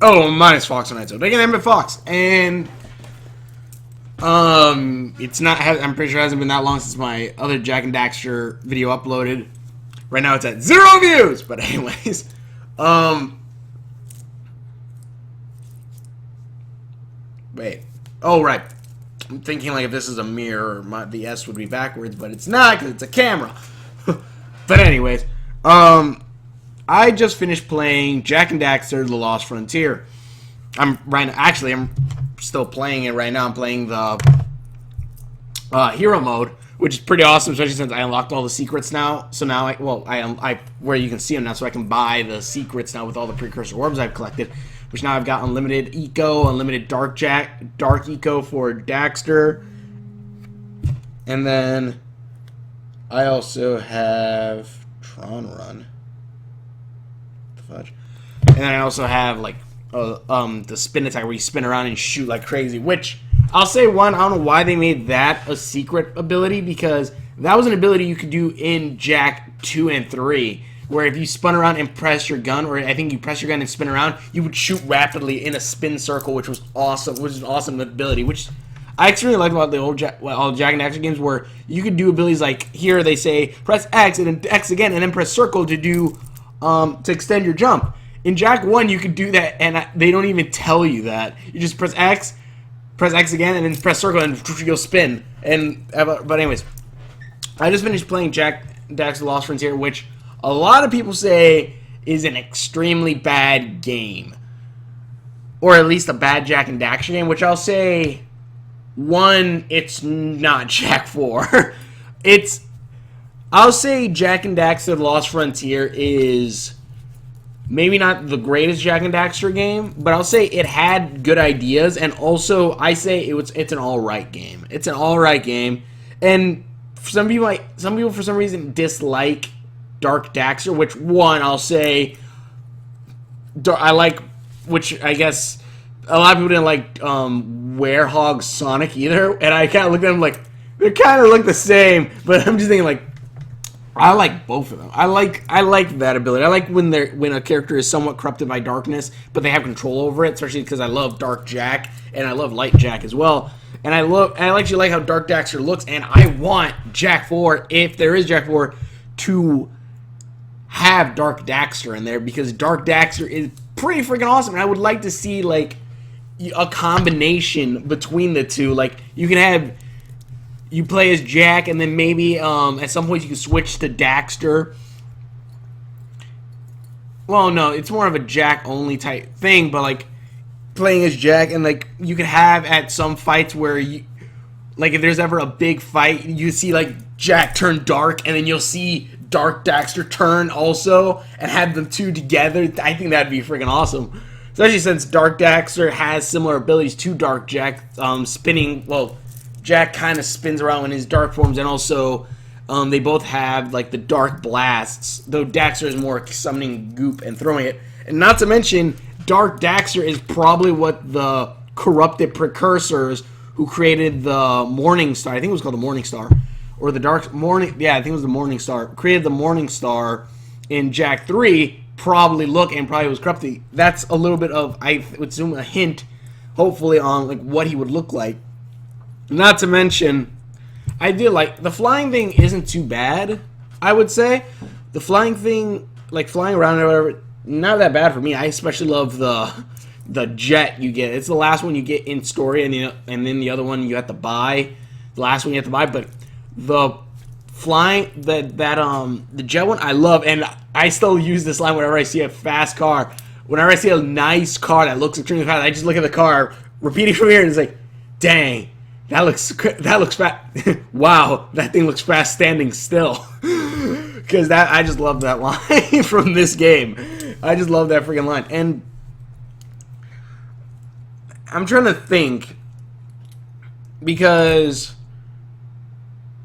Oh, mine is Fox on so taking them Fox, and it's not. I'm pretty sure it hasn't been that long since my other Jak and Daxter video uploaded. Right now it's at 0 views, but anyways, wait. Oh right, I'm thinking like if this is a mirror, the S would be backwards, but it's not because it's a camera. But anyways, I just finished playing Jak and Daxter: The Lost Frontier. I'm still playing it right now. I'm playing the hero mode, which is pretty awesome, especially since I unlocked all the secrets now. So now, I where you can see them now, so I can buy the secrets now with all the precursor orbs I've collected. Which now I've got unlimited eco, unlimited dark eco for Daxter, and then I also have Tron Run. Fudge. And then I also have like the spin attack where you spin around and shoot like crazy, which I'll say I don't know why they made that a secret ability, because that was an ability you could do in Jak 2 and 3, where if you spun around and press your gun, or I think you press your gun and spin around, you would shoot rapidly in a spin circle, which was awesome, which is an awesome ability, which I actually really liked about the old all Jak and Daxter games, where you could do abilities like here they say press X and then X again and then press circle to do to extend your jump. In Jak 1, you could do that, and they don't even tell you that. You just press X again, and then press circle, and you'll spin. But anyways, I just finished playing Jak and Daxter: Lost Frontier, which a lot of people say is an extremely bad game, or at least a bad Jak and Daxter game. Which I'll say, one, it's not Jak 4. I'll say Jak and Daxter: The Lost Frontier is maybe not the greatest Jak and Daxter game, but I'll say it had good ideas, and also I say it's an alright game. It's an alright game, and some people for some reason dislike Dark Daxter, which one I'll say I like, which I guess a lot of people didn't like Werehog Sonic either, and I kind of look at them like they kind of look the same, but I'm just thinking like, I like both of them. I like that ability. I like when a character is somewhat corrupted by darkness, but they have control over it, especially because I love Dark Jak and I love Light Jak as well. And I actually like how Dark Daxter looks, and I want Jak 4, if there is Jak 4, to have Dark Daxter in there, because Dark Daxter is pretty freaking awesome, and I would like to see like a combination between the two. Like you play as Jak, and then maybe at some point you can switch to Daxter. Well, no, it's more of a Jak only type thing, but like playing as Jak, and like you could have at some fights where you, like if there's ever a big fight, you see like Jak turn dark, and then you'll see Dark Daxter turn also, and have them two together. I think that'd be freaking awesome, especially since Dark Daxter has similar abilities to Dark Jak, spinning. Well, Jak kind of spins around in his dark forms, and also they both have like the dark blasts, though Daxter is more summoning goop and throwing it. And not to mention, Dark Daxter is probably what the corrupted precursors who created the Morning Star, I think it was called the Morning Star, or the Dark Morning, yeah, I think it was the Morning Star, created the Morning Star in Jak 3, probably look, and probably was corrupted. That's a little bit of, I would assume, a hint, hopefully, on like what he would look like. Not to mention, I did like the flying thing isn't too bad, I would say. The flying thing, like flying around or whatever, not that bad for me. I especially love the jet you get. It's the last one you get in story, and then the other one you have to buy. The last one you have to buy, but the flying the jet one I love, and I still use this line whenever I see a fast car. Whenever I see a nice car that looks extremely fast, I just look at the car, repeating from here, and it's like, dang. That looks fast. Wow, that thing looks fast standing still. Because I just love that line from this game. I just love that freaking line. And I'm trying to think, because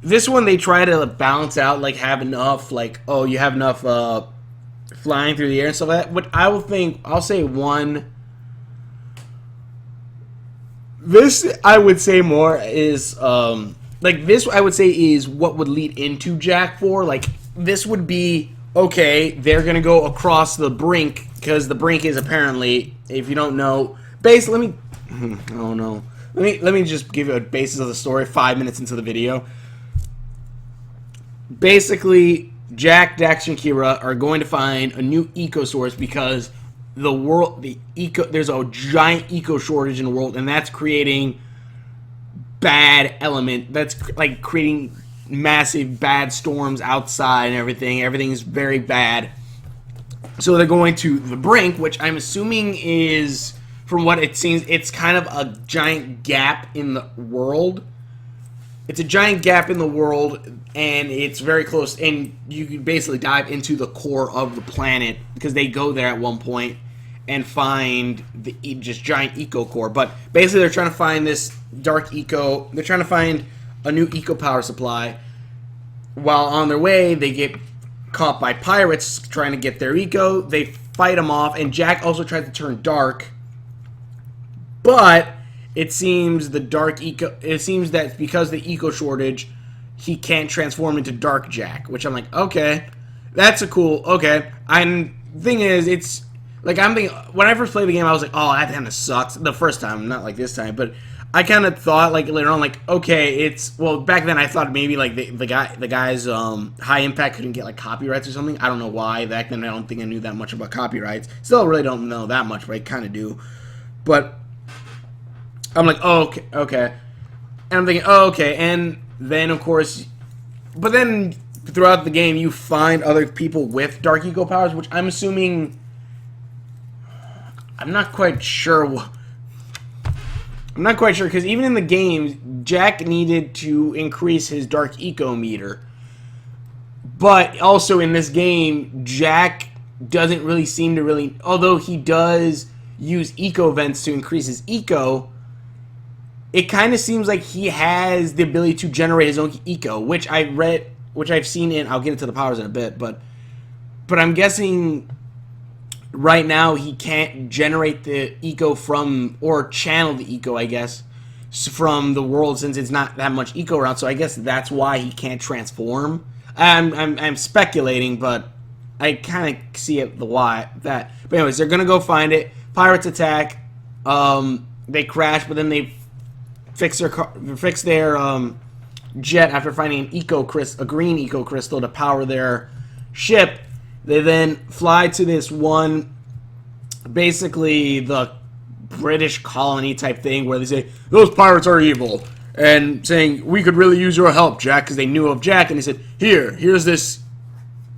this one they try to balance out, like have enough, like, oh, you have enough flying through the air and stuff like that. But I'll say one. This, I would say, more is, like, this, I would say, is what would lead into Jak 4. Like, this would be, okay, they're going to go across the brink because the Brink is apparently, if you don't know, basically, I don't know. Let me just give you a basis of the story 5 minutes into the video. Basically, Jak, Daxter, and Kira are going to find a new eco source because there's a giant eco shortage in the world, and that's creating bad element. That's like creating massive bad storms outside and everything. Everything's very bad. So they're going to the Brink, which I'm assuming is, from what it seems, it's kind of a giant gap in the world. It's a giant gap in the world, and it's very close, and you can basically dive into the core of the planet, because they go there at one point and find the just giant eco core. But basically they're trying to find this dark eco, they're trying to find a new eco power supply. While on their way, they get caught by pirates trying to get their eco. They fight them off, and Jak also tries to turn dark, but it seems that because of the eco shortage, he can't transform into Dark Jak, which I'm like, okay, that's a cool, okay. And thing is, it's like, I'm thinking, when I first played the game, I was like, oh, that kind of sucks. The first time, not like this time, but I kind of thought, like, later on, like, okay, it's, well, back then I thought maybe, like, the guy's high impact couldn't get, like, copyrights or something. I don't know why. Back then I don't think I knew that much about copyrights. Still really don't know that much, but I kind of do. But I'm like, oh, okay. And I'm thinking, oh, okay. And then, of course, but then throughout the game, you find other people with dark eco powers, which I'm assuming, I'm not quite sure, because even in the game, Jak needed to increase his dark eco meter. But also in this game, Jak doesn't really seem to really, although he does use eco vents to increase his eco, it kind of seems like he has the ability to generate his own eco, which I've seen in, I'll get into the powers in a bit, but I'm guessing right now he can't generate the eco from, or channel the eco, I guess, from the world, since it's not that much eco around. So I guess that's why he can't transform. I'm speculating, but I kind of see it that. But anyways, they're gonna go find it. Pirates attack. They crash, but then they fix their jet after finding a green eco crystal to power their ship. They then fly to this one, basically the British colony type thing, where they say, those pirates are evil, and saying, we could really use your help, Jak, because they knew of Jak, and they said, here's this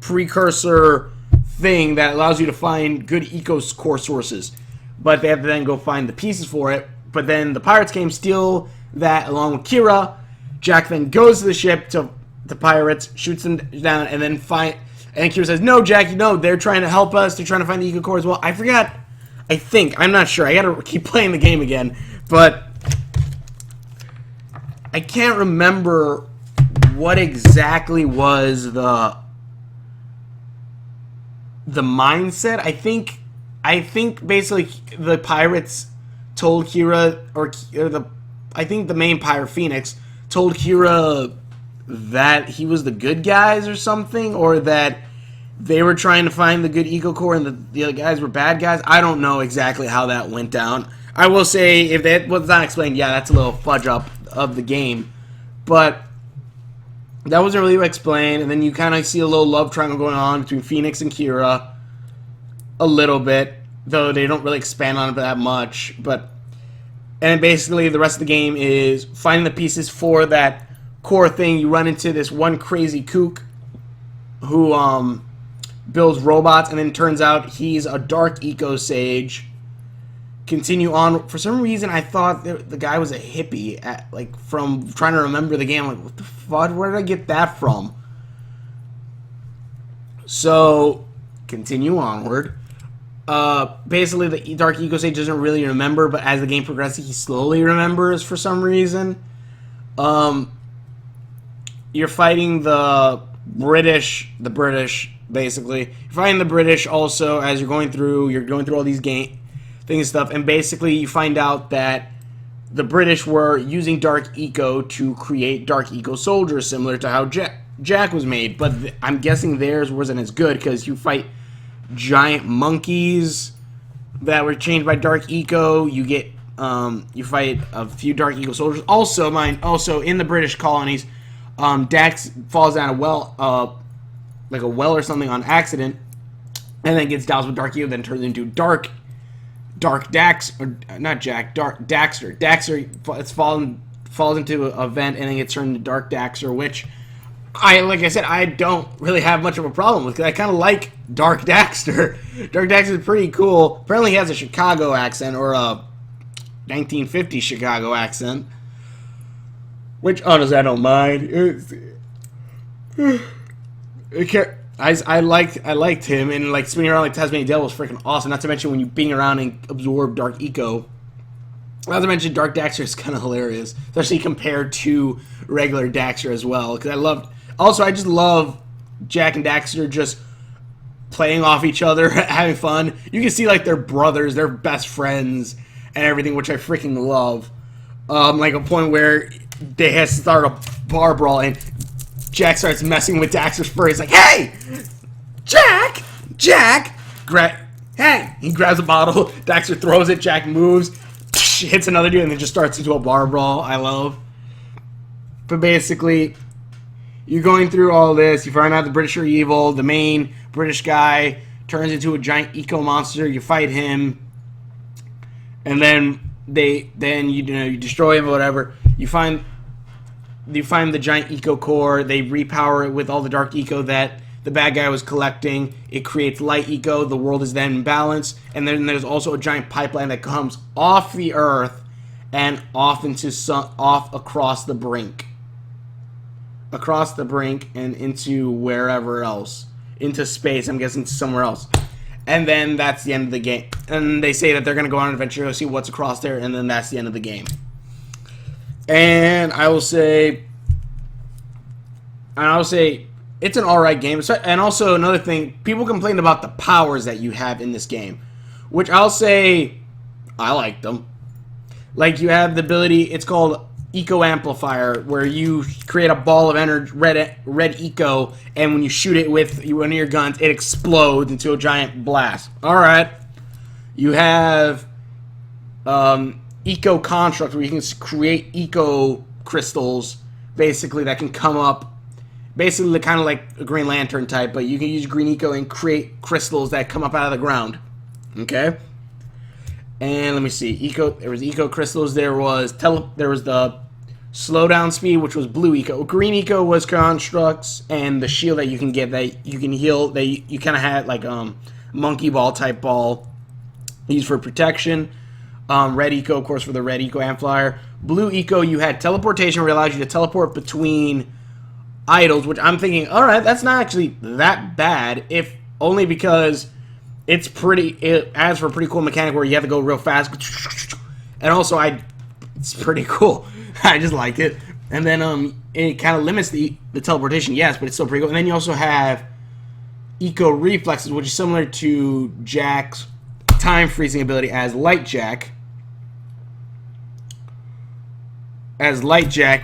precursor thing that allows you to find good eco core sources. But they have to then go find the pieces for it. But then the pirates came, steal that along with Kira. Jak then goes to the ship to the pirates, shoots them down, and then and Kira says, no, Jak, no, they're trying to help us. They're trying to find the eco core as well. I forgot. I'm not sure. I gotta keep playing the game again. But I can't remember what exactly was the mindset. I think basically the pirates told Kira, I think the main pirate, Phoenix, told Kira that he was the good guys or something, or that they were trying to find the good eco core and the other guys were bad guys. I don't know exactly how that went down. I will say, if that was not explained, yeah, that's a little fudge up of the game. But that wasn't really explained, and then you kind of see a little love triangle going on between Phoenix and Kira a little bit, though they don't really expand on it that much. And basically the rest of the game is finding the pieces for that core thing. You run into this one crazy kook who builds robots, and then turns out he's a dark eco sage. Continue on. For some reason, I thought the guy was a hippie, from trying to remember the game. Like, what the fuck? Where did I get that from? So, continue onward. Basically, the Dark Eco Sage doesn't really remember, but as the game progresses, he slowly remembers for some reason. You're fighting the British, basically. You're fighting the British also as you're going through all these things and stuff, and basically you find out that the British were using Dark Eco to create Dark Eco soldiers, similar to how Jak was made, but I'm guessing theirs wasn't as good, because you fight giant monkeys that were changed by Dark Eco. You get you fight a few Dark Eco soldiers. Also, in the British colonies, Dax falls down a well, like a well or something on accident, and then gets doused with Dark Eco. Then turns into Dark Dax, or not Jack, Dark Daxter. Daxter falls into a vent and then gets turned into Dark Daxter, which like I said, I don't really have much of a problem with, because I kind of like Dark Daxter. Dark Daxter is pretty cool. Apparently he has a Chicago accent, or a 1950s Chicago accent, which honestly I don't mind. I liked him, and like spinning around like Tasmanian Devil was freaking awesome. Not to mention when you bing around and absorb Dark Eco. Not to mention Dark Daxter is kind of hilarious, especially compared to regular Daxter as well. Because I just love Jak and Daxter just playing off each other, having fun. You can see like they're brothers, they're best friends, and everything, which I freaking love. Like a point where they have to start a bar brawl, and Jack starts messing with Daxter's fur. He's like, "Hey, Jack!" Hey! He grabs a bottle. Daxter throws it. Jack moves, hits another dude, and then just starts into a bar brawl. I love. But basically, you're going through all this. You find out the British are evil. The main British guy turns into a giant eco monster. You fight him, and then you destroy him or whatever. You find the giant eco core. They repower it with all the dark eco that the bad guy was collecting. It creates light eco. The world is then in balance. And then there's also a giant pipeline that comes off the Earth and off across the brink. Across the brink and into wherever else. Into space, I'm guessing somewhere else. And then that's the end of the game. And they say that they're going to go on an adventure to see what's across there, and then that's the end of the game. And I will say it's an alright game. And also another thing, people complain about the powers that you have in this game, which I'll say I like them. Like, you have the ability, it's called Eco Amplifier, where you create a ball of energy, red eco, and when you shoot it with one of your guns, it explodes into a giant blast. Alright. You have Eco Construct, where you can create eco crystals, basically, that can come up. Basically, kind of like a Green Lantern type, but you can use green eco and create crystals that come up out of the ground. Okay? And let me see. There was eco crystals. There was the slowdown speed, which was blue eco. Green eco was constructs, and the shield that you can get that you can heal. That you kind of had like monkey ball type ball used for protection. Red eco, of course, for the red eco amplifier. Blue eco, you had teleportation, where it allows you to teleport between idols, which I'm thinking, all right, that's not actually that bad, if only because it adds for a pretty cool mechanic where you have to go real fast, and also it's pretty cool. I just like it. And then it kind of limits the teleportation, yes, but it's still pretty cool. And then you also have eco reflexes, which is similar to Jack's time freezing ability as Light Jack,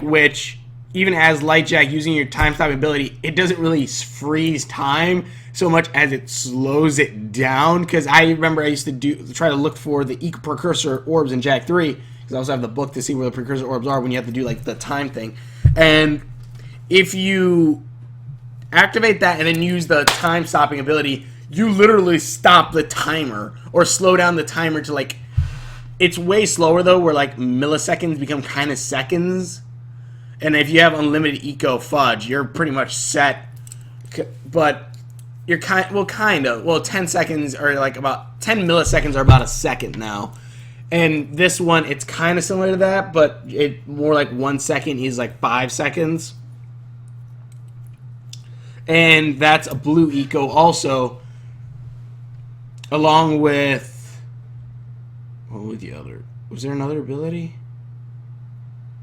which even as Light Jack, using your time stopping ability, it doesn't really freeze time so much as it slows it down. Because I remember I used to try to look for the precursor orbs in Jak 3, because I also have the book to see where the precursor orbs are when you have to do like the time thing. And if you activate that and then use the time stopping ability, you literally stop the timer or slow down the timer to like, it's way slower though, where like milliseconds become kind of seconds. And if you have unlimited eco fudge, you're pretty much set. But you're 10 seconds or like about 10 milliseconds are about a second now. And this one, it's kind of similar to that, but it more like 1 second is like 5 seconds. And that's a blue eco also, along with, what was the other? Was there another ability?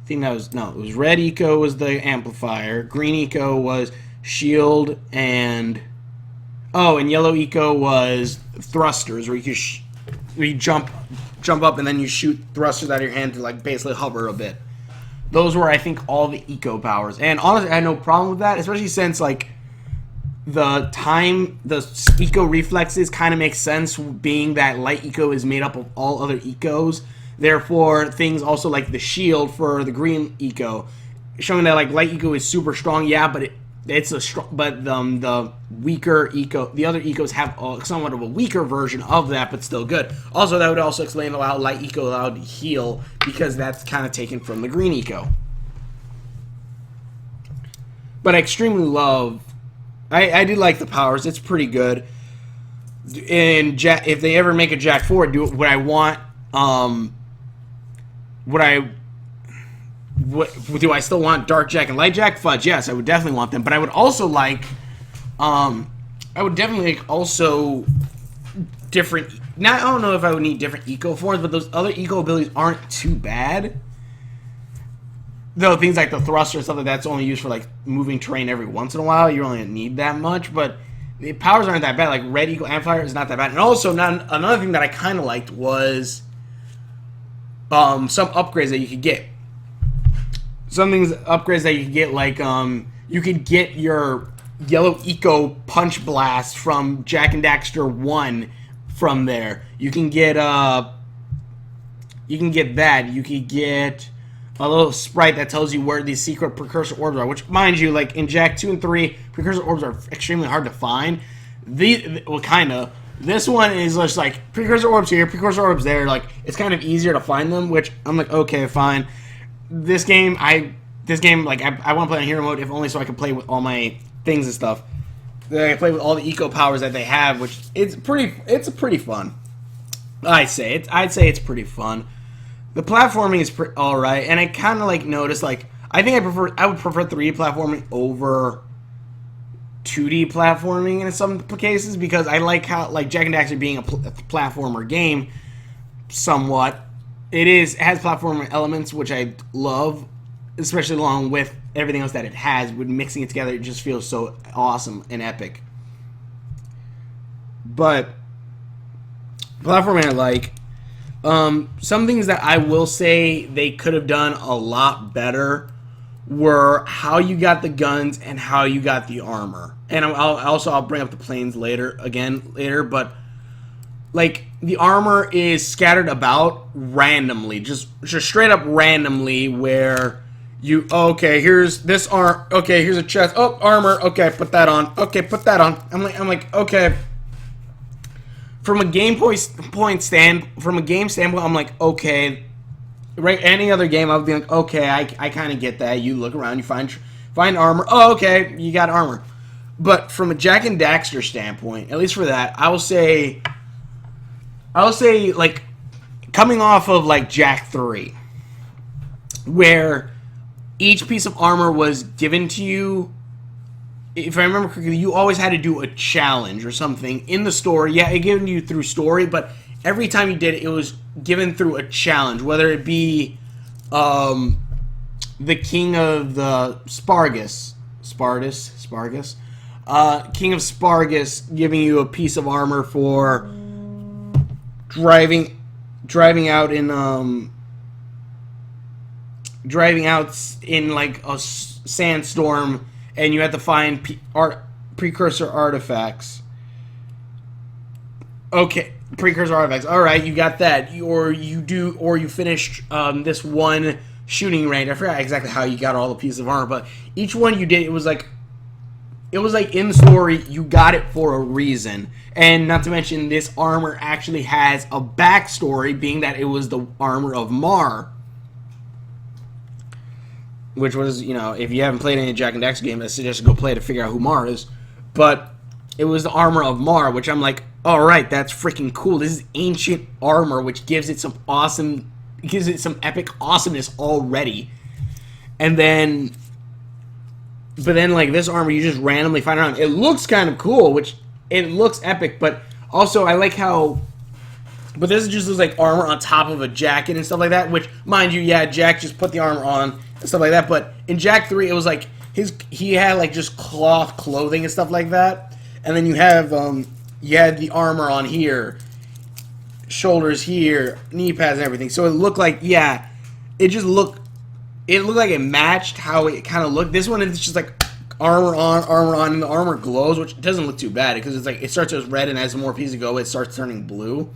I think that was, no, it was red eco was the amplifier, green eco was shield, and yellow eco was thrusters, where you jump up and then you shoot thrusters out of your hand to like basically hover a bit. Those were, I think, all the eco powers, and honestly I had no problem with that, especially since like the eco reflexes kind of makes sense, being that light eco is made up of all other ecos. Therefore, things also like the shield for the green eco, showing that like light eco is super strong. Yeah, but it's a strong, but the weaker eco, the other ecos have somewhat of a weaker version of that, but still good. Also, that would also explain how light eco allowed to heal, because that's kind of taken from the green eco. But I extremely love. I do like the powers. It's pretty good. And if they ever make a Jak 4, would I want? Do I still want Dark Jak and Light Jak? Fudge, yes, I would definitely want them. But I would also like, I would definitely like also different. Now I don't know if I would need different eco forms, but those other eco abilities aren't too bad. Though things like the thruster and stuff like that's only used for like moving terrain every once in a while. You don't need that much, but the powers aren't that bad. Like red eco amplifier is not that bad. And also, another thing that I kind of liked was some upgrades that you could get. Some things upgrades that you could get, like you could get your yellow eco punch blast from Jak and Daxter 1 from there. You can get that. You could get a little sprite that tells you where these secret precursor orbs are, which, mind you, like in Jak 2 and 3, precursor orbs are extremely hard to find. Well, kind of. This one is just like precursor orbs here, precursor orbs there. Like, it's kind of easier to find them, which I'm like, okay, fine. This game, like, I want to play on hero mode, if only so I can play with all my things and stuff. I play with all the eco powers that they have, which it's pretty fun. I'd say it's pretty fun. The platforming is all right, and I kind of like noticed, like, I would prefer 3D platforming over 2D platforming in some cases, because I like how, like, Jak and Daxter being a platformer game somewhat. It has platformer elements, which I love, especially along with everything else that it has. With mixing it together, it just feels so awesome and epic. But platforming I like. Some things that I will say they could have done a lot better were how you got the guns and how you got the armor. And I'll bring up the planes later, but like the armor is scattered about randomly, just straight up randomly, where here's this arm, okay, here's a chest, oh, armor, okay, put that on, okay, put that on. I'm like, okay. From a game standpoint, I'm like, okay, right? Any other game, I would be like, okay, I kind of get that. You look around, you find armor. Oh, okay, you got armor. But from a Jak and Daxter standpoint, at least for that, I will say, like, coming off of like Jak 3, where each piece of armor was given to you. If I remember correctly, you always had to do a challenge or something in the story. Yeah, it given you through story, but every time you did it, it was given through a challenge. Whether it be the King of the Spargus, King of Spargus giving you a piece of armor for driving out in like a sandstorm. And you have to find precursor artifacts. Okay, precursor artifacts. All right, you got that. Or you finished this one shooting range. I forgot exactly how you got all the pieces of armor, but each one you did, it was like in the story, you got it for a reason. And not to mention, this armor actually has a backstory, being that it was the armor of Mar. Which was, if you haven't played any Jak and Daxter game, I suggest you go play to figure out who Mar is. But it was the armor of Mar, which I'm like, all right, that's freaking cool. This is ancient armor, which gives it some epic awesomeness already. But then like this armor, you just randomly find around. It looks kind of cool, which it looks epic, but also I like how. But this just looks like armor on top of a jacket and stuff like that. Which, mind you, yeah, Jak just put the armor on and stuff like that. But in Jak 3, it was like he had like just cloth clothing and stuff like that. And then you had the armor on here, shoulders here, knee pads and everything. So it looked like, it looked like it matched how it kind of looked. This one is just like armor on, and the armor glows, which doesn't look too bad because it's like it starts as red, and as more pieces go, it starts turning blue.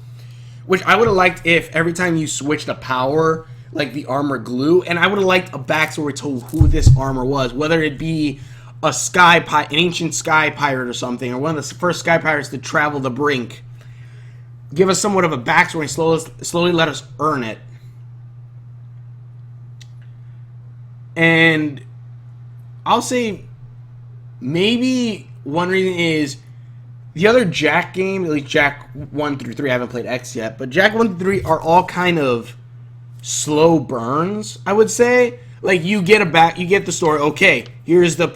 Which I would have liked if every time you switched a power, like the armor glue, and I would have liked a backstory to who this armor was, whether it be an ancient sky pirate or something, or one of the first sky pirates to travel the brink. Give us somewhat of a backstory and slowly let us earn it. And I'll say maybe one reason is the other Jak game, at least Jak 1 through 3, I haven't played X yet, but Jak 1 through 3 are all kind of slow burns, I would say. Like you get the story, okay, here's the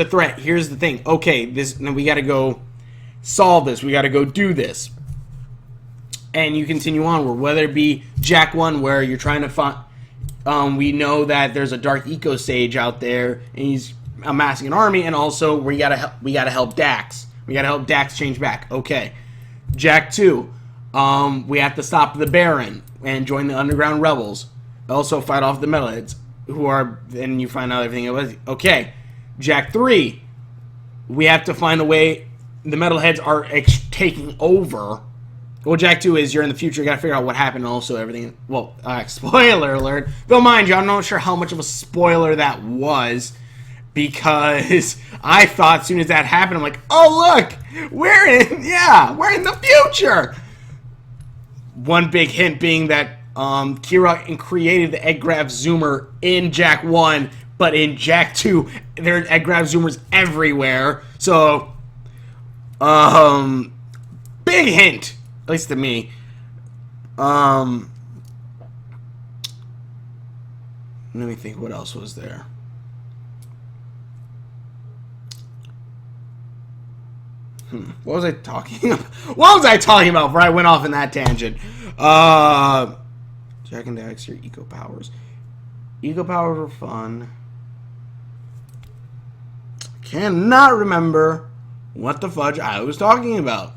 threat, here's the thing. Okay, now we got to go solve this. We got to go do this. And you continue onward, whether it be Jak 1 where you're trying to find we know that there's a dark eco sage out there and he's amassing an army, and also we got to help Dax. We gotta help Dax change back. Okay. Jak 2. We have to stop the Baron and join the underground rebels. Also fight off the metalheads, who are. Then you find out everything it was. Okay. Jak 3. We have to find a way. The metalheads are taking over. Well, Jak 2 is you're in the future. You gotta figure out what happened. And also everything. Well, spoiler alert. Though mind you, I'm not sure how much of a spoiler that was. Because I thought as soon as that happened, I'm like, oh look, we're in the future. One big hint being that Kira created the egg grab zoomer in Jak 1, but in Jak 2, there are egg grab zoomers everywhere. So, big hint, at least to me. Let me think, what else was there? What was I talking about? What was I talking about before I went off in that tangent? Jak and Daxter, eco powers. Eco powers were fun. Cannot remember what the fudge I was talking about.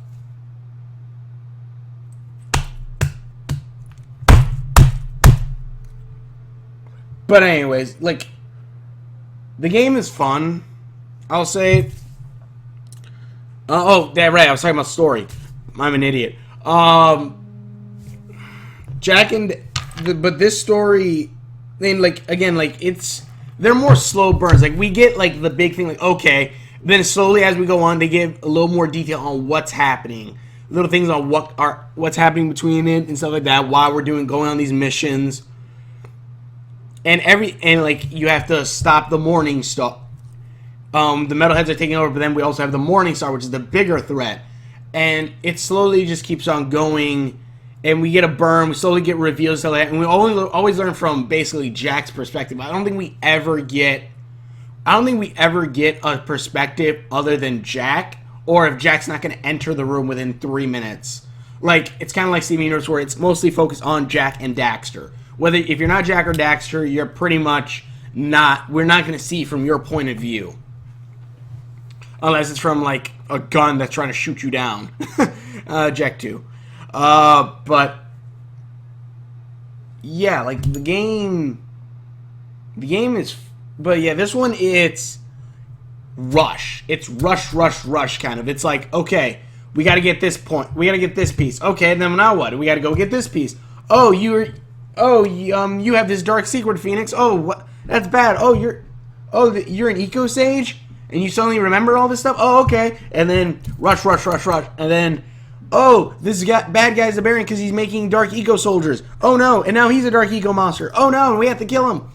But anyways, like, the game is fun. I'll say. Oh, yeah, right. I was talking about story. I'm an idiot. Jak and but this story, then like again, like they're more slow burns. Like we get like the big thing, like okay, then slowly as we go on, they give a little more detail on what's happening, little things on what's happening between it and stuff like that. Why we're going on these missions, and like you have to stop the Morning Star. The metalheads are taking over, but then we also have the Morning Star, which is the bigger threat. And it slowly just keeps on going, and we get a burn, we slowly get reveals, and that, and we always learn from basically Jak's perspective. I don't think we ever get a perspective other than Jak, or if Jak's not going to enter the room within 3 minutes. Like, it's kind of like Steven Universe, where it's mostly focused on Jak and Daxter. Whether, if you're not Jak or Daxter, you're pretty much not, we're not going to see from your point of view. Unless it's from, like, a gun that's trying to shoot you down. Jak 2. But, yeah, like, the game is, but yeah, this one, it's rush. It's rush, kind of. It's like, okay, we gotta get this point. We gotta get this piece. Okay, then now what? We gotta go get this piece. Oh, you have this dark secret, Phoenix. Oh, what? That's bad. Oh, you're an eco sage? And you suddenly remember all this stuff? Oh, okay. And then rush. And then, oh, this bad guy's a Baron because he's making dark eco soldiers. Oh, no. And now he's a dark eco monster. Oh, no. And we have to kill him.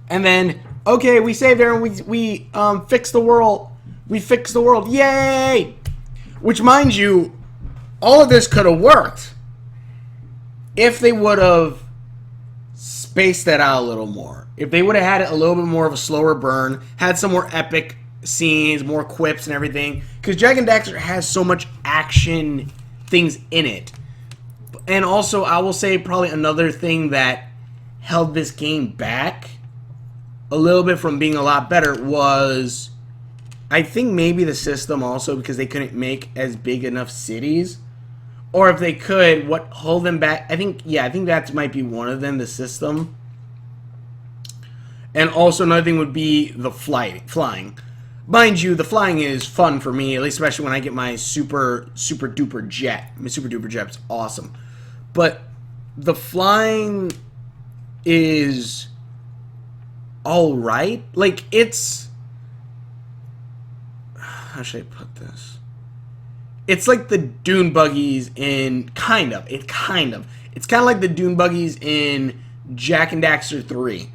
And then, okay, we saved her and we fixed the world. We fixed the world. Yay! Which, mind you, all of this could have worked if they would have spaced that out a little more. If they would have had it a little bit more of a slower burn, had some more epic scenes, more quips and everything. Because Jak and Daxter has so much action things in it. And also, I will say probably another thing that held this game back a little bit from being a lot better was, I think maybe the system also, because they couldn't make as big enough cities. Or if they could, what hold them back, I think that might be one of them, the system. And also another thing would be the flying. Mind you, the flying is fun for me, at least especially when I get my super duper jet. My super duper jet's awesome. But the flying is alright. Like, it's... How should I put this? It's like the dune buggies in... It's kind of like the dune buggies in Jak and Daxter 3.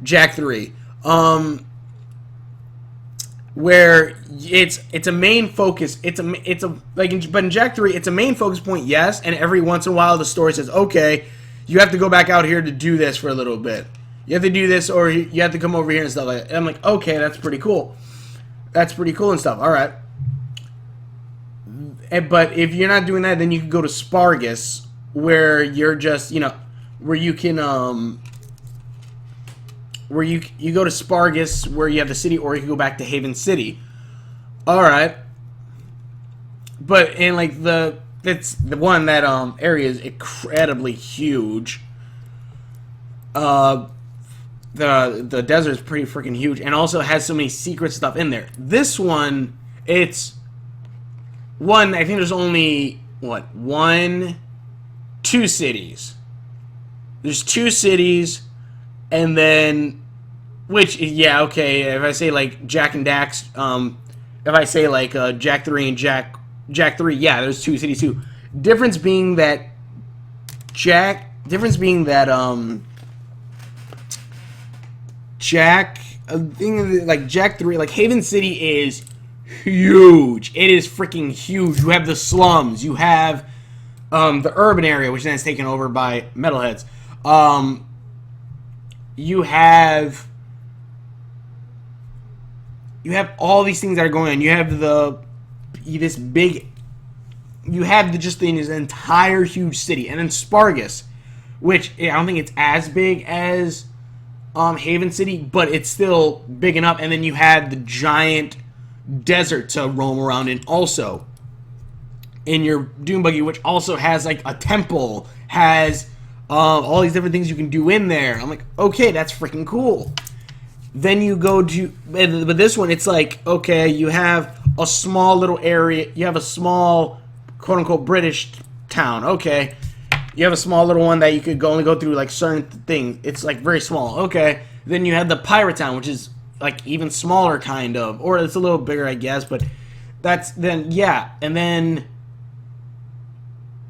Jak 3. Where it's a main focus. But in Jak 3, it's a main focus point, yes, and every once in a while the story says, okay, you have to go back out here to do this for a little bit. You have to do this, or you have to come over here and stuff like that. And I'm like, okay, that's pretty cool. That's pretty cool and stuff. All right. But if you're not doing that, then you can go to Spargus, where you're just, where you can, where you go to Spargus, where you have the city, or you can go back to Haven City. All right. But in like the area is incredibly huge. The desert is pretty freaking huge, and also has so many secret stuff in there. This one, I think there's only, two cities. There's 2 cities, and then, if I say like Jak and Dax, if I say like Jak 3 and Jak 3, yeah, there's 2 cities too. Difference being that Jak 3, like Haven City is huge. It is freaking huge. You have the slums. You have the urban area, which then is taken over by metalheads. You have all these things that are going on. You have this entire huge city, and then Spargus, which I don't think it's as big as Haven City, but it's still big enough. And then you have the giant desert to roam around in, also in your dune buggy, which also has like a temple, has all these different things you can do in there. I'm like, okay, that's freaking cool. Then you go to, but this one, it's like, okay, you have a small little area, you have a small, quote-unquote, British town, okay. You have a small little one that you could only go through, like, certain things. It's, like, very small, okay. Then you have the pirate town, which is, like, even smaller, kind of. Or it's a little bigger, I guess, but that's, then, yeah. And then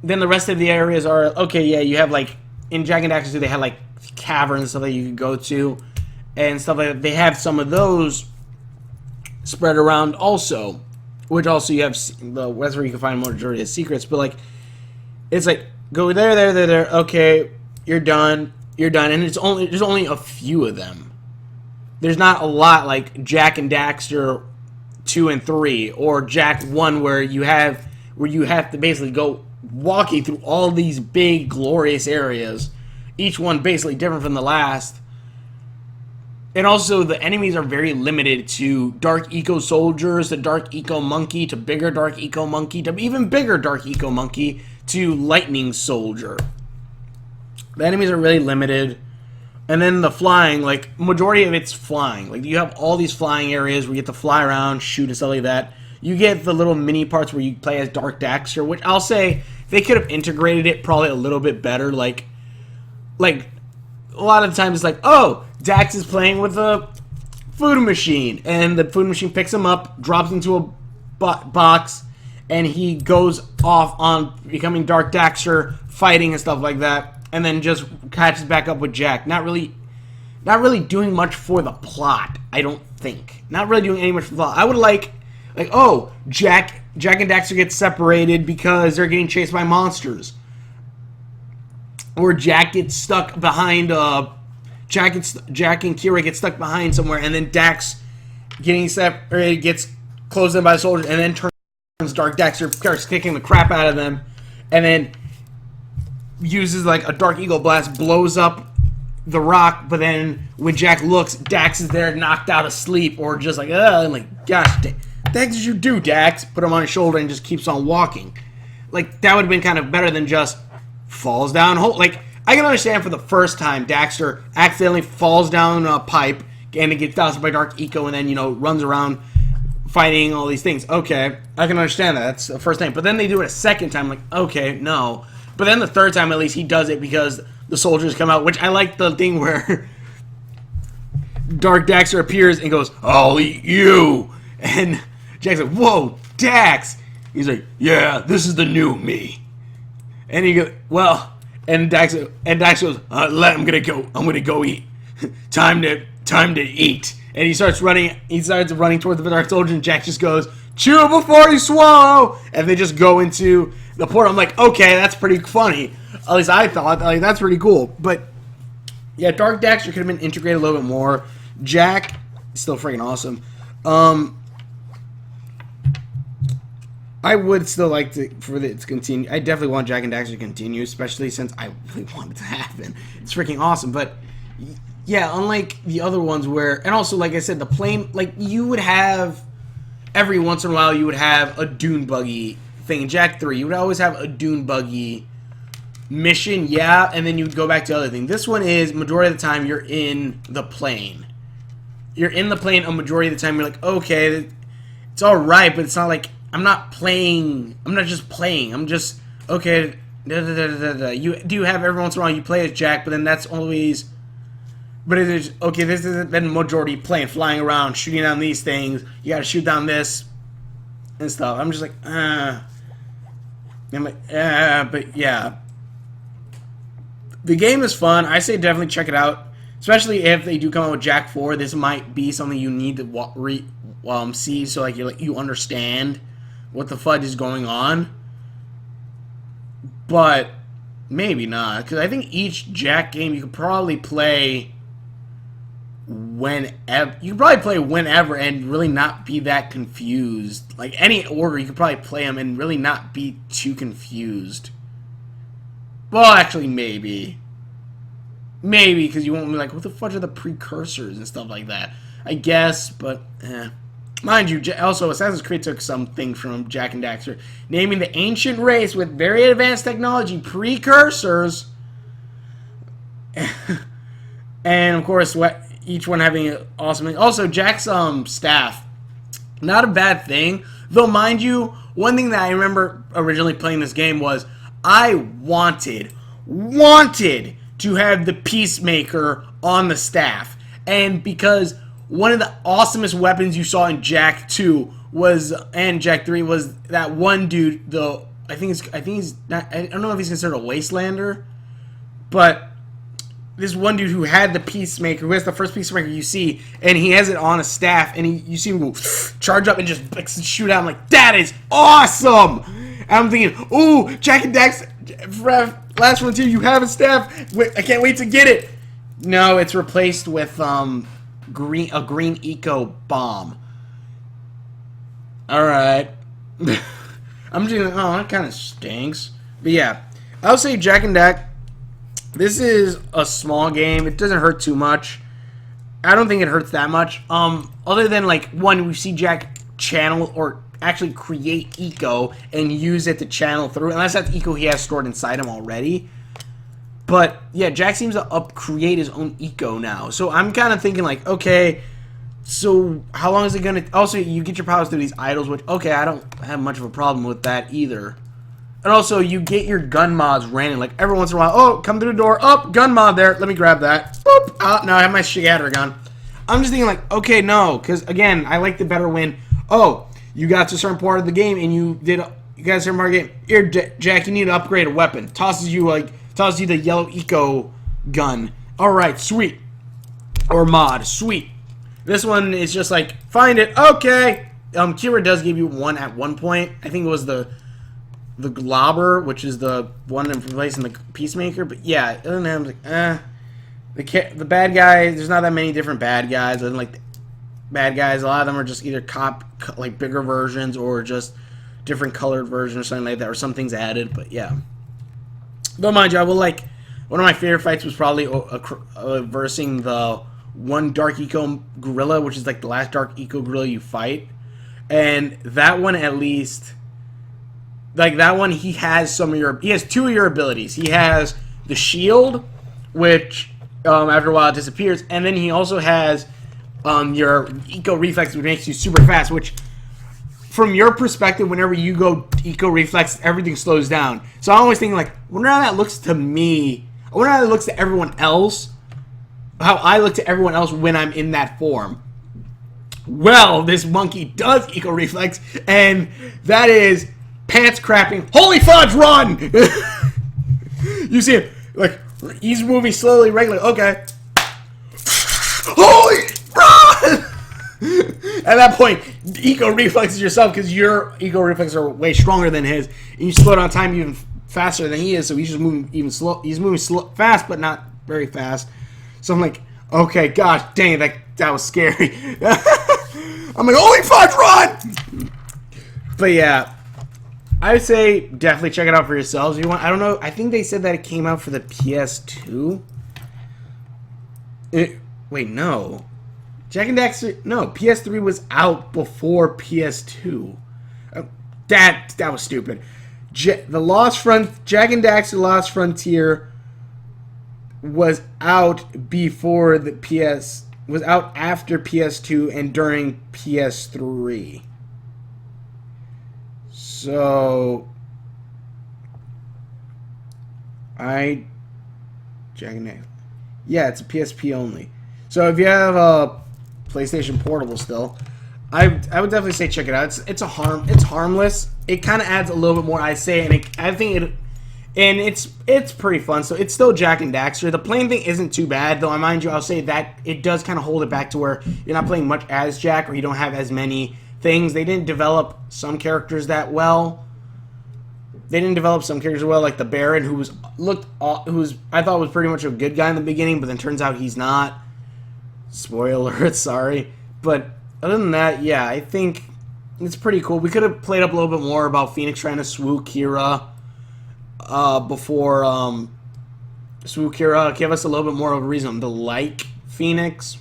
the rest of the areas are, okay, yeah, you have, like, in Jak and Daxter 2, they had, like, caverns and stuff that you could go to. And stuff like that. They have some of those spread around also, which also you have that's where you can find majority of secrets. But like, it's like go there. Okay, you're done, and there's only a few of them. There's not a lot like Jak and Daxter 2 and 3 or Jak 1 where you have to basically go walking through all these big glorious areas, each one basically different from the last. And also, the enemies are very limited to Dark Eco Soldiers, to Dark Eco Monkey, to bigger Dark Eco Monkey, to even bigger Dark Eco Monkey, to Lightning Soldier. The enemies are really limited. And then the flying, like, majority of it's flying. Like, you have all these flying areas where you get to fly around, shoot, and stuff like that. You get the little mini parts where you play as Dark Daxter, which I'll say they could have integrated it probably a little bit better. Like a lot of the times it's like, oh, Dax is playing with a food machine, and the food machine picks him up, drops into a box, and he goes off on becoming Dark Daxter, fighting and stuff like that, and then just catches back up with Jak. Not really doing much for the plot, I don't think. Not really doing any much for the plot. I would like, oh, Jak and Daxter get separated because they're getting chased by monsters. Or Jak gets stuck behind, Jak and Kira get stuck behind somewhere, and then Dax gets closed in by the soldiers, and then turns Dark Daxter, starts kicking the crap out of them, and then uses like a Dark Eagle Blast, blows up the rock, but then when Jak looks, Dax is there knocked out asleep, or just like, I'm like, gosh, Dax, did you do, Dax? Put him on his shoulder and just keeps on walking. Like, that would have been kind of better than just falls down. Like, I can understand for the first time Daxter accidentally falls down a pipe and it gets doused by Dark Eco and then, you know, runs around fighting all these things. Okay, I can understand that. That's the first time. But then they do it a second time, like, okay, no. But then the third time, at least, he does it because the soldiers come out, which I like the thing where Dark Daxter appears and goes, I'll eat you. And Jack's like, whoa, Dax. He's like, yeah, this is the new me. And he goes, well, and Dax goes, I'm gonna go eat. time to eat. And he starts running towards the Dark Soldier, and Jack just goes, chew before you swallow. And they just go into the portal. I'm like, okay, that's pretty funny. At least I thought, like, that's pretty cool. But yeah, Dark Daxter could have been integrated a little bit more. Jack, still freaking awesome. I would still like for it to continue. I definitely want Jak and Daxter to continue, especially since I really want it to happen. It's freaking awesome. But yeah, unlike the other ones where, and also like I said, the plane, like you would have every once in a while you would have a dune buggy thing. In Jak 3, you would always have a dune buggy mission, yeah, and then you would go back to the other thing. This one is majority of the time you're in the plane. You're in the plane a majority of the time. You're like, okay, it's all right, but it's not like I'm not playing. I'm not just playing. I'm just okay. You do have every once in a while you play as Jak, but then that's always. But it is okay. This is then majority playing, flying around, shooting down these things. You got to shoot down this and stuff. I'm just like, I'm like, but yeah. The game is fun. I say definitely check it out. Especially if they do come out with Jak 4, this might be something you need to see, so like you understand what the fudge is going on. But maybe not, because I think each Jak game you could probably play whenever. You could probably play whenever and really not be that confused. Like any order, you could probably play them and really not be too confused. Well, actually, maybe. Maybe, because you won't be like, what the fudge are the precursors and stuff like that. I guess, but, Mind you, also, Assassin's Creed took something from Jak and Daxter, naming the ancient race with very advanced technology precursors. And, of course, each one having an awesome... Also, Jak's staff, not a bad thing. Though, mind you, one thing that I remember originally playing this game was I wanted to have the Peacemaker on the staff. And because one of the awesomest weapons you saw in Jak 2 was, and Jak 3, was that one dude, I think he's not, I don't know if he's considered a Wastelander, but this one dude who had the Peacemaker, who has the first Peacemaker you see, and he has it on a staff, and you see him go charge up and just like, shoot out. I'm like, that is awesome! And I'm thinking, ooh, Jak and Daxter, Last Frontier, you have a staff. Wait, I can't wait to get it. No, it's replaced with a green eco bomb. All right. I'm just gonna, oh, that kind of stinks. But yeah, I'll say Jak and Daxter. This is a small game. It doesn't hurt too much. I don't think it hurts that much. Other than like one, we see Jak channel or actually create eco and use it to channel through, unless that's eco he has stored inside him already. But yeah, Jak seems to create his own eco now. So I'm kind of thinking like, okay, so how long is it gonna? Also, you get your powers through these idols, which okay, I don't have much of a problem with that either. And also, you get your gun mods random, like every once in a while. Oh, come through the door. Oh, gun mod there. Let me grab that. Boop. Oh, now I have my scatter gun. I'm just thinking like, okay, no, because again, I like the better when. Oh, you got to a certain part of the game and you got a certain part of the game. Here, Jak, you need to upgrade a weapon. Tosses you the yellow eco gun. All right, sweet. Or mod, sweet. This one is just like, find it. Okay. Kira does give you one at one point. I think it was the Globber, which is the one replacing the Peacemaker. But yeah, other than that, I'm like, the bad guys. There's not that many different bad guys. Other than like bad guys, a lot of them are just either like bigger versions or just different colored versions or something like that, or some things added. But yeah, though mind you, I will like one of my favorite fights was probably versing the one Dark Eco Gorilla, which is like the last Dark Eco Gorilla you fight, and that one at least. Like that one, he has two of your abilities. He has the shield, which after a while disappears, and then he also has your eco reflex, which makes you super fast. Which, from your perspective, whenever you go eco reflex, everything slows down. So I'm always thinking like, I wonder how that looks to me. I wonder how it looks to everyone else. How I look to everyone else when I'm in that form. Well, this monkey does eco reflex, and that is pants crapping. Holy fudge, run! You see him, like, he's moving slowly, regularly. Okay. Holy run! At that point, eco reflexes yourself because your eco reflexes are way stronger than his, and you slow down time even faster than he is. So he's just moving even slow. He's moving fast, but not very fast. So I'm like, okay, gosh, dang it, that was scary. I'm like, holy fudge, run! But yeah, I would say definitely check it out for yourselves. If you want, I don't know. I think they said that it came out for the PS2. Wait, no. Jak and Daxter. No, PS3 was out before PS2. That was stupid. Jak and Daxter: Lost Frontier was out before the was out after PS2 and during PS3. So Jak and Daxter. Yeah, it's a PSP only. So if you have a PlayStation Portable still, I would definitely say check it out. It's harmless. It kind of adds a little bit more, I say, and it's pretty fun. So it's still Jak and Daxter. The playing thing isn't too bad, though. I mind you, I'll say that it does kind of hold it back to where you're not playing much as Jak, or you don't have as many things. They didn't develop some characters that well. Like the Baron, who I thought was pretty much a good guy in the beginning, but then turns out he's not. Spoiler alert, sorry. But other than that, yeah, I think it's pretty cool. We could have played up a little bit more about Phoenix trying to swoo Kira before swoo Kira. Give us a little bit more of a reason to like Phoenix.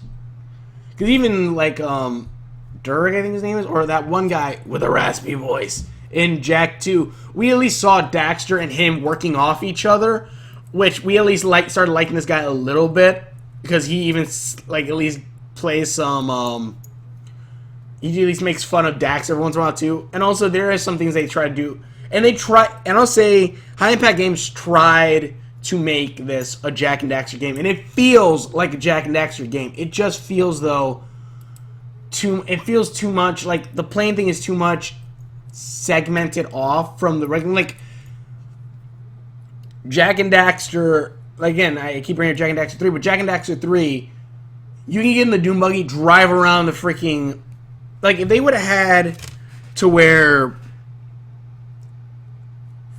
Because even like Durg, I think his name is, or that one guy with a raspy voice in Jak 2, we at least saw Daxter and him working off each other, which we at least started liking this guy a little bit. Because he even, like, at least plays some, he at least makes fun of Dax every once in a while, too. And also, there are some things they try to do. And I'll say, High Impact Games tried to make this a Jak and Daxter game. And it feels like a Jak and Daxter game. It just feels, though, it feels too much, like, the playing thing is too much segmented off from the regular, like, Jak and Daxter. Again, I keep bringing up Jak and Daxter 3, but Jak and Daxter 3, you can get in the Doom Buggy, drive around the freaking... Like, if they would have had to where...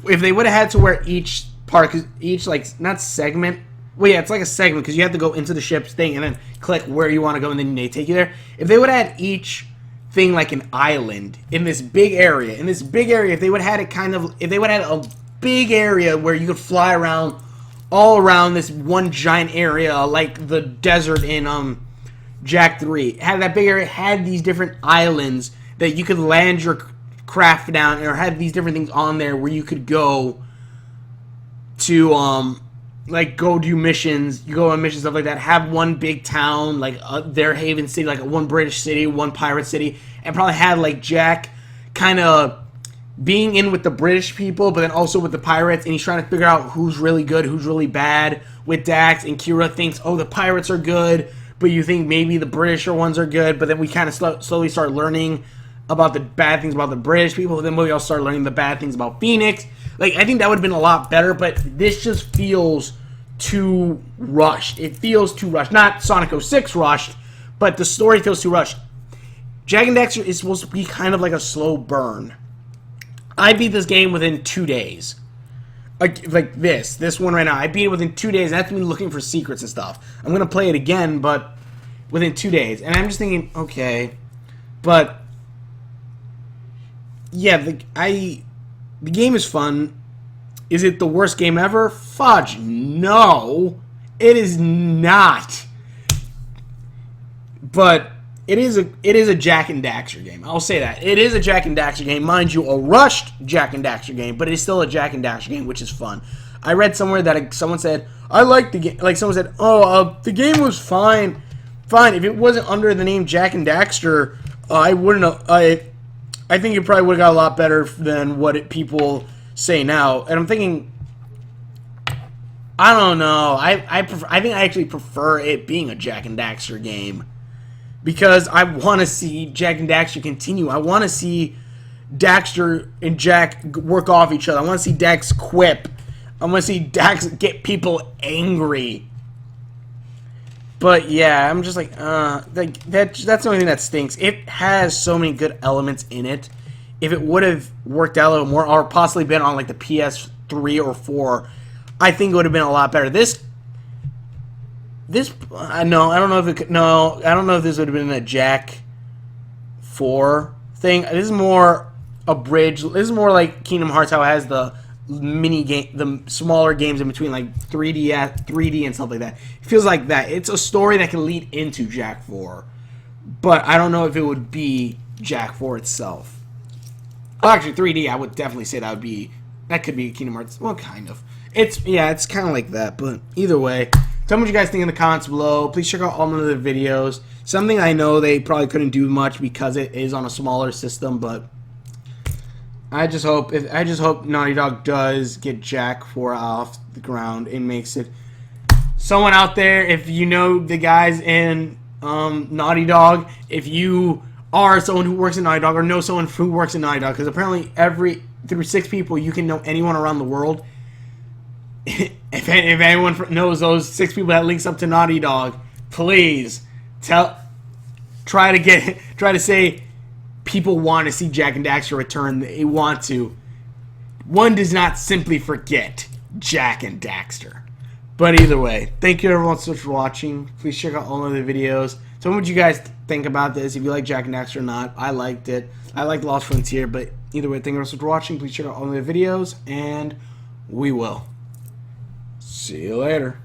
If they would have had to where each part... Each, like, not segment... Well, yeah, it's like a segment, because you have to go into the ship's thing and then click where you want to go, and then they take you there. If they would have had each thing like an island in this big area, if they would have had it kind of... If they would have had a big area where you could fly around... all around this one giant area, like the desert in Jak 3. Had that big area, had these different islands that you could land your craft down, or had these different things on there where you could go to, like, go do missions. You go on missions, stuff like that. Have one big town, like their Haven City, like one British city, one pirate city, and probably have, like, Jak kind of being in with the British people, but then also with the pirates, and he's trying to figure out who's really good, who's really bad with Dax, and Kira thinks, oh, the pirates are good, but you think maybe the British ones are good, but then we kind of slowly start learning about the bad things about the British people, and then we all start learning the bad things about Phoenix. Like, I think that would have been a lot better, but this just feels too rushed. It feels too rushed. Not Sonic 06 rushed, but the story feels too rushed. Jak and Daxter is supposed to be kind of like a slow burn. I beat this game within 2 days. Like this one right now. I beat it within 2 days. That's me looking for secrets and stuff. I'm going to play it again, but within 2 days. And I'm just thinking, okay. But, yeah, the game is fun. Is it the worst game ever? Fudge, no. It is not. But... It is a Jak and Daxter game. I'll say that. It is a Jak and Daxter game. Mind you, a rushed Jak and Daxter game, but it is still a Jak and Daxter game, which is fun. I read somewhere that someone said, I like the game. Like someone said, the game was fine. Fine. If it wasn't under the name Jak and Daxter, I wouldn't have. I think it probably would have got a lot better than what people say now. And I'm thinking, I don't know. I think I actually prefer it being a Jak and Daxter game because I want to see Jak and Daxter continue. I want to see Daxter and Jak work off each other. I want to see Dax quip. I want to see Dax get people angry. But yeah, I'm just like that's the only thing that stinks. It has so many good elements in it. If it would have worked out a little more, or possibly been on like the PS3 or 4, I think it would have been a lot better. I don't know if this would have been a Jak 4 thing. This is more a bridge. This is more like Kingdom Hearts, how it has the mini game, the smaller games in between, like 3D and stuff like that. It feels like that. It's a story that can lead into Jak 4, but I don't know if it would be Jak 4 itself. Well, actually, 3D, I would definitely say that could be Kingdom Hearts. Well, kind of. It's kind of like that, but either way, tell me what you guys think in the comments below. Please check out all my other videos. Something I know they probably couldn't do much because it is on a smaller system, but I just hope Naughty Dog does get Jak 4 off the ground and makes it. Someone out there, if you know the guys in Naughty Dog, if you are someone who works in Naughty Dog or know someone who works in Naughty Dog, because apparently through 6 people you can know anyone around the world. If anyone knows those 6 people that links up to Naughty Dog, please try to say people want to see Jak and Daxter return. They want to. One does not simply forget Jak and Daxter. But either way, thank you everyone so much for watching. Please check out all of the videos. Tell me what you guys think about this. If you like Jak and Daxter or not. I liked it. I liked Lost Frontier. But either way, thank you so much for watching. Please check out all of the videos. And we will see you later.